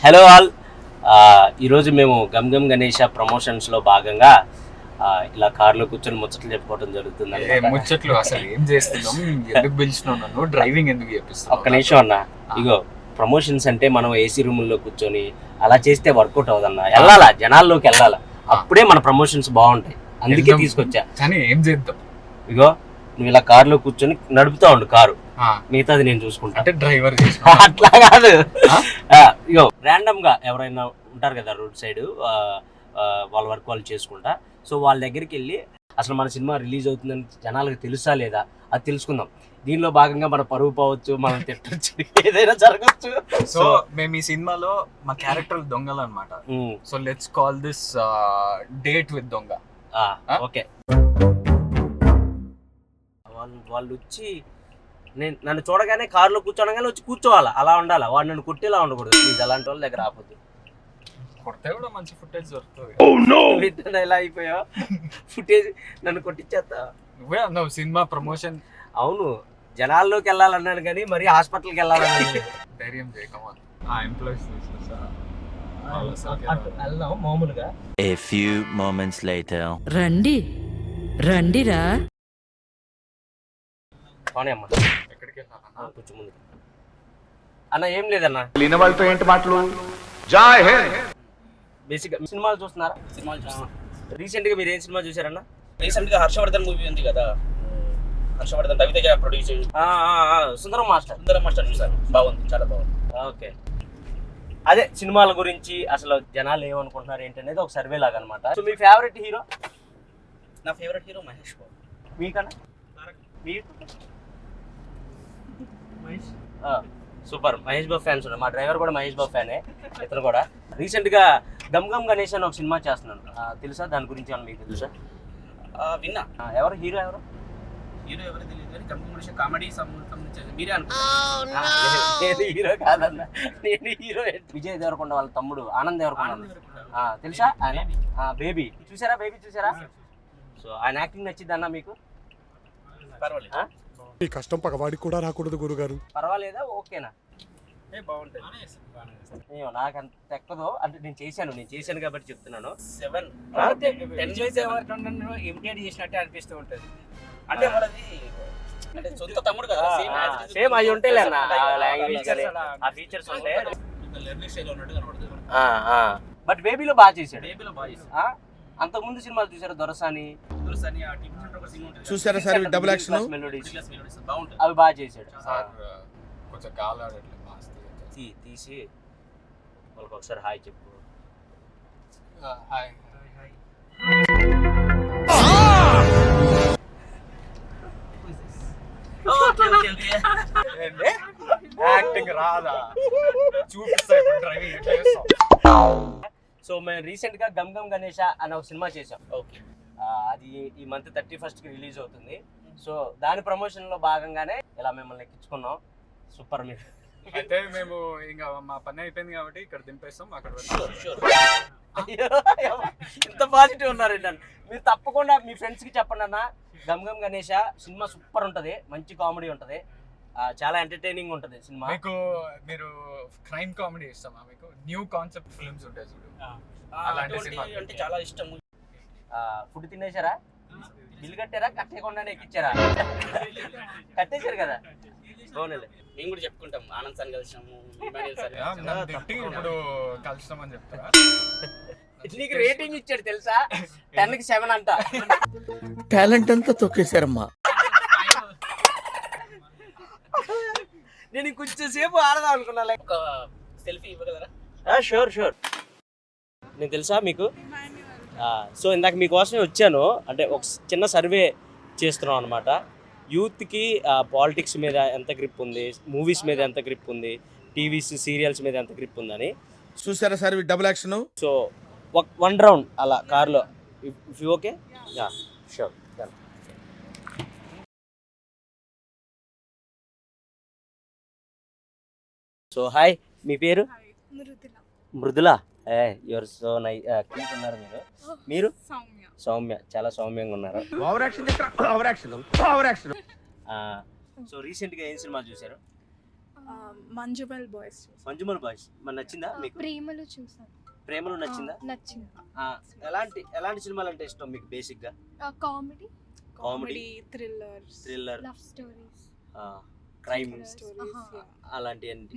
Hello all. ఈరోజు మేము gum Gam Ganesha ప్రమోషన్స్లో భాగంగా ఇలా కార్లో కూర్చొని ముచ్చట్లు చెప్పుకోవడం జరుగుతుంది. ముచ్చట్లు అసలు ఏం చేస్తున్నాం, ఎందుకు పిలిచినావు నన్ను, డ్రైవింగ్ ఎందుకు చేపిస్తున్నావు? ఒక్క నిమిషం అన్న. ఇగో ప్రమోషన్స్ అంటే మనం ఏసీ రూముల్లో కూర్చొని అలా చేస్తే వర్కౌట్ అవుదన్న. వెళ్ళాలా, జనాల్లోకి వెళ్ళాలా, అప్పుడే మన ప్రమోషన్స్ బాగుంటాయి. అందుకే తీసుకొచ్చా. కానీ ఏం చేద్దాం? ఇగో నువ్వు ఇలా కార్లో కూర్చొని నడుపుతా ఉండు కారు, మిగతాది నేను చూసుకుంటా. అంటే డ్రైవర్ అట్లా కాదు. ఇగో ర్యాండమ్ గా ఎవరైనా ఉంటారు కదా రోడ్ సైడ్, వాళ్ళ వర్క్ వాళ్ళు చేసుకుంటా. సో వాళ్ళ దగ్గరికి వెళ్ళి అసలు మన సినిమా రిలీజ్ అవుతుందని జనాలకు తెలుసా లేదా అది తెలుసుకుందాం. దీనిలో భాగంగా మన పరువు పోవచ్చు, మనం తిట్టచ్చు, ఏదైనా జరగచ్చు. సో మేము ఈ సినిమాలో మా క్యారెక్టర్ దొంగలు అనమాట. So let's call this date with దొంగ. ఓకే. వాళ్ళు వచ్చి నన్ను చూడగానే కారులో కూర్చోనగానే వచ్చి కూర్చోవాలా, అలా ఉండాలా. వాడు నన్ను కొట్టేలా ఉండకూడదు ప్లీజ్. అలాంటి వాళ్ళ దగ్గర ఆపొద్దు. కొడితే కూడా మంచి ఫుటేజ్ దొరుకుతుంది. ఎలా అయిపోయావు, ఫుటేజ్ నన్ను కొట్టించేస్తా. నువ్వే అన్నావు సినిమా ప్రమోషన్. అవును, జనాల్లోకి వెళ్ళాలన్నాను కానీ మరి హాస్పిటల్కి వెళ్ళాలని ధైర్యం చేయకమా. ఆ ఎంప్లాయీస్ వెళ్దాం మామూలుగా. A few moments later. రండిరా. అమ్మ ఎక్కడికి కొంచెం ముందు అన్న. ఏం లేదన్న, లేని వాళ్ళతో ఏంటి మాటలు? జై హింద్. బేసిక్గా సినిమాలు చూస్తున్నారా? సినిమాలు చూస్తున్నా. రీసెంట్ గా మీరు ఏం సినిమా చూసారన్న? రీసెంట్ గా హర్షవర్ధన్ మూవీ ఉంది కదా, హర్షవర్ధన్ రవితేజ ప్రొడ్యూస్ సుందరం మాస్టర్. చూసాను, బాగుంది, చాలా బాగుంది. ఓకే, అదే సినిమాల గురించి అసలు జనాలు ఏమనుకుంటున్నారు ఏంటనేది ఒక సర్వే లాగా అనమాట. సో మీ ఫేవరెట్ హీరో? నా ఫేవరెట్ హీరో మహేష్ బాబు. మీకన్నా? సూపర్, మహేష్ బాబు ఫ్యాన్స్ ఉన్నారు. మా డ్రైవర్ కూడా మహేష్ బాబు ఫ్యానే, ఇతను కూడా. రీసెంట్ గా గమ్ గమ్ గణేష్ అని ఒక సినిమా చేస్తున్నాను, తెలుసా? దాని గురించి ఏమన్నా మీకు తెలుసా? విన్నా. ఎవరు హీరో? ఎవరు తెలియదు కానీ గమ్ కామెడీ సంబంధించి మీరే అనుకుంటున్నారు. హీరో కాదన్న, నేను హీరో. విజయ్ దేవరకొండ వాళ్ళ తమ్ముడు ఆనంద్ దేవరకొండ తెలుసా? ఆయన బేబీ చూసారా? బేబీ చూసారా? సో ఆయన యాక్టింగ్ నచ్చింది అన్న మీకు? పర్వాలేదు. ఈ కష్టం పగవాడికి కూడా రాకూడదు గురుగారు. పర్వాలేదా? ఓకేనా? బాగుంటుంది. నాకు అంత ఎక్కదో, అంటే నేను చేశాను కాబట్టి చెప్తున్నాను. 7 ఇమిటేట్ చేసినట్టే అనిపిస్తూ ఉంటుంది. అంటే మనది అంటే సొంత తమ్ముడు కదా, సేమ్ అవి ఉంటాయి అన్న, లాంగ్వేజ్ కానీ ఆ ఫీచర్స్ ఉంటాయి. లెర్నింగ్ స్టైల్ ఉన్నట్టు కనబడుతుంది. బట్ బేబీలో బాగా చేశాడు. అంతకుముందు సినిమాలు చూసారు? దొరసాని చూసారా సార్ డబుల్ యాక్షన్ మెలోడీస్, బాగుంటుంది. అవి బాగా చేశాడు. కొంచెం గాలి తీసి వాళ్ళకి ఒకసారి హాయ్ చెప్పు. హాయ్. యాక్టింగ్ రాదా? చూపిస్తా డ్రైవింగ్ ఎట్లా చేస్తాం. సో మేము రీసెంట్ గా గమ్ గమ్ గణేష అనే ఒక సినిమా చేసాం. ఓకే, అది ఈ మంత్ 31st కి రిలీజ్ అవుతుంది. సో దాని ప్రమోషన్ లో భాగంగానే ఇలా మిమ్మల్ని ఎక్కించుకున్నాం. సూపర్. మీరు అయితే మేము ఇంకా మా పని అయిపోయింది కాబట్టి ఇక్కడ దింపేస్తాం. అక్కడ ఇంత పాజిటివ్ ఉన్నారండి. మీరు తప్పకుండా మీ ఫ్రెండ్స్ కి చెప్పండి అన్న, గమ్ గమ్ గణేష సినిమా సూపర్ ఉంటది, మంచి కామెడీ ఉంటది, చాలా ఎంటర్టైనింగ్ ఉంటది సినిమా. మీకు మీరు క్రైమ్ కామెడీ ఇస్తామా? మీకు న్యూ కాన్సెప్ట్ ఫిల్మ్స్ ఉంటాయి చూడు, అలాంటి సినిమా అంటే చాలా ఇష్టం. ఫుడ్ తినేశారా? బిల్లు కట్టారా? కట్టేయకుండానే ఎక్కిచ్చారా? కట్టేశారు కదా. బాగుంది. మేము కూడా చెప్పుకుంటాం, ఆనంద్ సార్ కలిసాము, ఇప్పుడు కలుస్తామని చెప్తారా? నీకు రేటింగ్ ఇచ్చాడు తెలుసా? 10కి 7 అంట. టాలెంట్ అంతా తొక్కేశారమ్మా. నేను కొంచెం సేపు ఆడదాం అనుకున్నా. ఒక సెల్ఫీ ఇవ్వగలరా? షూర్. నేను తెలుసా మీకు? సో ఇందాక మీకోసమే వచ్చాను. అంటే ఒక చిన్న సర్వే చేస్తున్నాం అనమాట. యూత్కి పాలిటిక్స్ మీద ఎంత గ్రిప్ ఉంది, మూవీస్ మీద ఎంత గ్రిప్ ఉంది, టీవీస్ సీరియల్స్ మీద ఎంత గ్రిప్ ఉందని. చూసారా sir double action? So 1 round అలా కార్లో, if you okay? Sure. So hi, మీ పేరు? Mridula. Your so nice, cute ఉన్నారు మీరు. సౌమ్య, చాలా సౌమ్యంగా ఉన్నారు. Over action. సో రీసెంట్ గా ఏం సినిమా చూసారు? మంజుమల్ బాయ్స్ మంజుమల్ బాయ్స్ మరి నచ్చిందా మీకు? ప్రేమలు చూసాను. ప్రేమలో నచ్చిందా? నచ్చింది. ఎలాంటి సినిమాలు అంటే ఇష్టం మీకు బేసిక్ గా? Comedy, comedy, thriller, love stories, crime stories. అలాంటివన్నీ.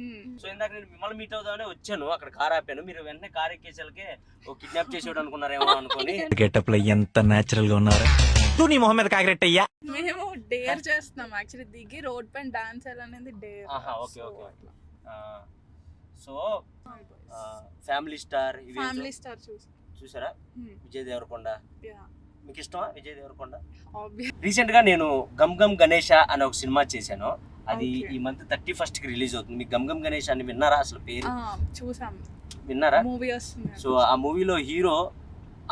సో ఇందాక నేను మిమ్మల్ని మీట్ అవుదామని వచ్చాను, అక్కడ కార్ ఆపాను. మీరు వెంటనే కార్ ఎక్కేసరికి ఓ కిడ్నాప్ చేసేవాడు అనుకున్నారేమో అనుకొని. గెటప్ లో ఎంత నేచురల్ గా ఉన్నారా? నువ్వు నీ మొహం మీద కాకిరెట్టయ్యా. మేము డేర్ చేస్తున్నాం యాక్చువల్లీ, దిగి రోడ్ పైన డాన్స్ చేయాలనేది dare. Okay. So family star family star చూసారా? విజయ్ దేవరకొండ మీకు ఇష్టమా? విజయ్ దేవరకొండ. ఆబ్వియస్. రీసెంట్ గా నేను గమ్ గమ్ గణేష అనే ఒక సినిమా చేశాను. అది ఈ మంత్ 31st కి రిలీజ్ అవుతుంది. మీకు గమ్ గమ్ గణేష్ అని విన్నారా? అసలు పేరు చూసాం, విన్నారా? మూవీ వస్తుంది. సో ఆ మూవీలో హీరో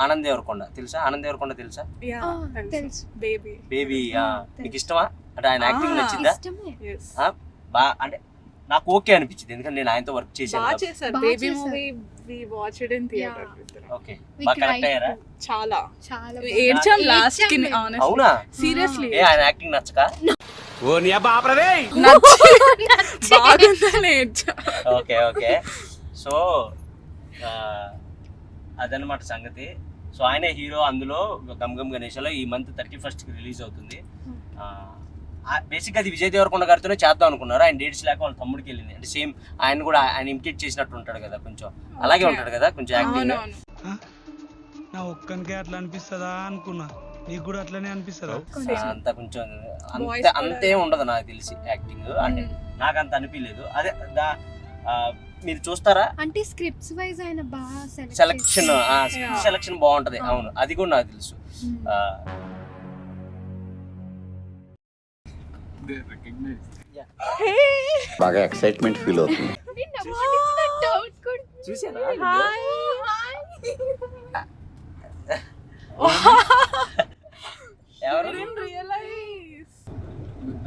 ఆనంద్ దేవరకొండ. తెలుసా? ఆనంద్ దేవరకొండ తెలుసా? తెలుసు. బేబీ. మీకు ఇష్టమా? అంటే ఆయన యాక్టింగ్ నచ్చిందా? అంటే నాకు ఓకే అనిపించింది, ఎందుకంటే నేను ఆయనతో వర్క్ చేశాను. బాగా చేశారు. Baby movie we watched in theatre. Okay, బాగా కనెక్ట్ అయ్యారా? చాలా చాలా ఏడ్చాం లాస్ట్ కి. అవునా? సీరియస్లీ ఆయన యాక్టింగ్ నచ్చక? బాగుందని ఏడ్చా. ఓకే. సో అదనమాట సంగతి. సో ఆయనే హీరో అందులో గమ్ గమ్ గణేష్లో. ఈ మంత్ 31st కి రిలీజ్ అవుతుంది. బేసిక్గా అది విజయ్ దేవరకొండ గారితోనే చేద్దాం అనుకున్నారు. ఆయన డేట్స్ లేక వాళ్ళ తమ్ముడికి వెళ్ళింది. అంటే సేమ్ ఆయన కూడా ఆయన ఇమిటేట్ చేసినట్టు ఉంటాడు కదా, కొంచెం అలాగే ఉంటాడు కదా, కొంచెం యాక్టింగ్. నా ఒక్కనికే అట్లా అనిపిస్తుందా అనుకున్నా, నీకు కూడా అట్లనే అనిపిస్తుందా? అంత కొంచెం అంతే ఉండదు నాకు తెలిసి యాక్టింగ్. అంటే నాకు అంత అనిపించలేదు. అదే మీరు చూస్తారా? అంటే స్క్రిప్ట్స్ వైజ్ ఆయన బాగా సెలక్షన్ బాగుంటది. అవును, అది కూడా నాకు తెలుసు. బాగా ఎక్సైట్మెంట్ ఫీల్ అవుతుంది. చూసారా? ఎవరు?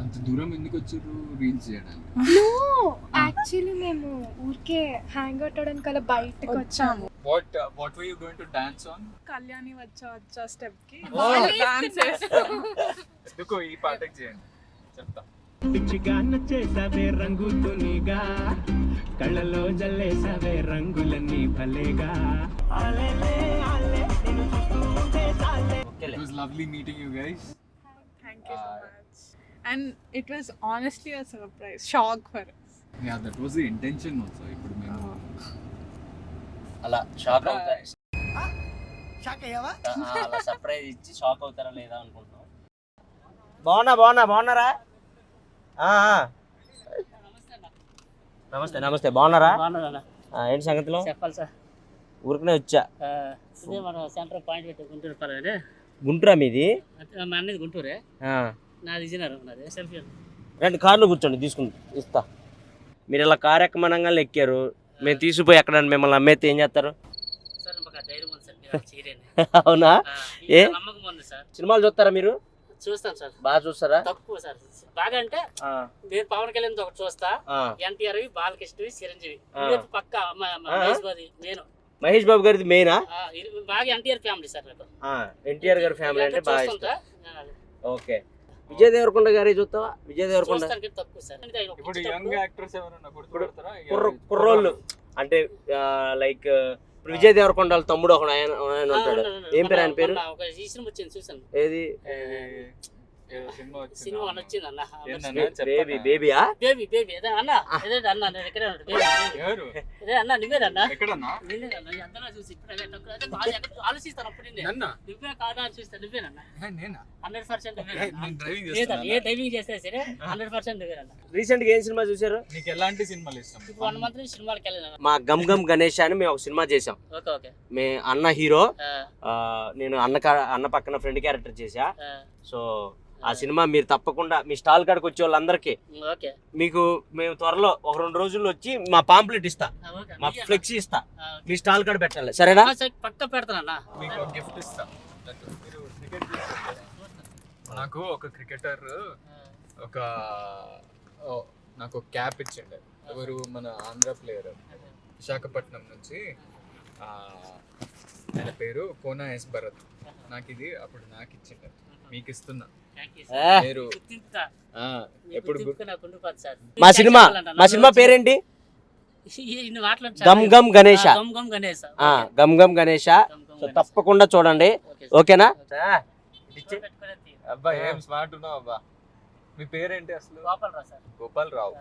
అంత దూరం ఎందుకు వచ్చారు రీల్స్ చేయడానికి? నో, యాక్చువల్లీ మేము ఊరికే హ్యాంగ్ అవుట్ అవడానికి అలా బయటకు వచ్చాము. What were you going to dance on? Kalyani వచ్చా స్టెప్ కి Oh. డాన్స్ చేస్తాం. ఎందుకో ఈ పాటకి చేయండి, చెప్తా. పిచ్చిగా నచ్చేసావే రంగుతునిగా, కళ్ళలో జల్లేసావే రంగులన్నీ భలేగా. It was lovely meeting you guys. Thank you so much. And it was honestly a surprise, shock for us. Yeah, that was the intention also. ఇప్పుడు మేము అలా షాక్ అవుతారా? అలా సర్ప్రైజ్ ఇచ్చి షాక్ అవుతారా లేదా అనుకుంటున్నాం. బాగున్నారా? నమస్తే. బాగున్నారా? ఏంటి సంగతిలో? చెప్పాలి సార్. ఊరికనే వచ్చా. ఇదే మన సెంటర్ పాయింట్ పెట్టి గుంటూరు పర్వాలేదు. గుంటూరా మీది? మా అన్నది గుంటూరే, నాది విజయనగరం. నాది సెల్ఫీ. రెండు కార్లు కూర్చోండి, ఇస్తా. మీరు ఇలా కారు ఎక్కమనంగా ఎక్కారు, మేము తీసుకుపోయి ఎక్కడ మిమ్మల్ని అమ్మేస్తే ఏం చేస్తారు? సార్ మాకు ధైర్యం ఉంది సార్, మీరు చేయలేని. అవునా? ఏ నమ్మకం ఉంది సార్. సినిమాలు చూస్తారా మీరు? చూస్తాం సార్. బాగా చూస్తారా? తక్కువ సార్. బాగా అంటే నేను పవన్ కళ్యాణ్ ఒకటి చూస్తా, ఎన్టీఆర్, బాలకృష్ణ, చిరంజీవి, పక్క మహేష్ బాబు గారిది మెయినా? బాగా ఎన్టీఆర్ ఫ్యామిలీ సార్. ఎన్టీఆర్ గారి ఫ్యామిలీ అంటే బాగా ఇష్టం. ఓకే. విజయ్ దేవరకొండ గారి చూస్తావా? విజయ్ దేవరకొండ తక్కువ సార్. ఇప్పుడు యంగ్ యాక్టర్స్ ఎవరైనా గుర్తుపడతారా? కుర్రోళ్ళు అంటే లైక్ ఇప్పుడు విజయ్ దేవరకొండ వాళ్ళ తమ్ముడు ఒక ఆయన ఉంటాడు. ఏం పేరు ఆయన పేరు? చూసాను. ఏది సినిమా వచ్చింది అన్న, బేబీయా? బేబీ అదే అన్న, అన్న నేను ఎక్కడే అదే అన్న, నువ్వేనన్నా? చూసి ఆలోచిస్తాను అప్పుడు నువ్వే కాదా అని చూస్తా. నువ్వేనన్నా? 100% ఏ డ్రైవింగ్ చేస్తే సరే 100% నువ్వేనన్నా. రీసెంట్ గా ఏం సినిమా చూసారు? నీకు ఎలాంటి సినిమాలు ఇష్టం? 1 month నుంచి సినిమాకి వెళ్ళాను. మా గమ్ గమ్ గణేష్ అని మేము ఒక సినిమా చేసాం. ఓకే. మే అన్న హీరో, నేను అన్న పక్కన ఫ్రెండ్ క్యారెక్టర్ చేసా. సో ఆ సినిమా మీరు తప్పకుండా మీ స్టాల్ కాడికి వచ్చే వాళ్ళందరికీ మీకు మేము త్వరలో 1-2 రోజుల్లో వచ్చి మా పాంప్లెట్ ఇస్తా, మా ఫ్లెక్సీ ఇస్తా, మీ స్టాల్ కాడ పెట్టాలి. సరేనా? పక్క పెడతానన్నా. మీకు గిఫ్ట్ ఇస్తా. మీరు క్రికెట్ నాకు ఒక క్రికెటర్ నాకు క్యాప్ ఇచ్చిండే. ఎవరు? మన ఆంధ్ర ప్లేయర్, విశాఖపట్నం నుంచి. ఆయన పేరు కోనా ఎస్ భరత్. నాకు ఇది అప్పుడు నాకు ఇచ్చిండే. మీకు ఇస్తున్నా. Thank you A, sir. మీరు గుర్తింపుతా. ఎప్పుడు గుర్తింపుకు నాకు ఉండిపోదు సార్. మా సినిమా పేరేంటి? ఇన్ని మాటలు గమ్ గమ్ గణేష. గమ్ గమ్ గణేష్. గమ్ గమ్ గణేష. సో తప్పకుండా చూడండి, ఓకేనా? అబ్బా ఏం స్మార్ట్ ఉన్నావు అబ్బా. మీ పేరేంటి అసలు? గోపాల్ రావు సార్. గోపాల్ రావు.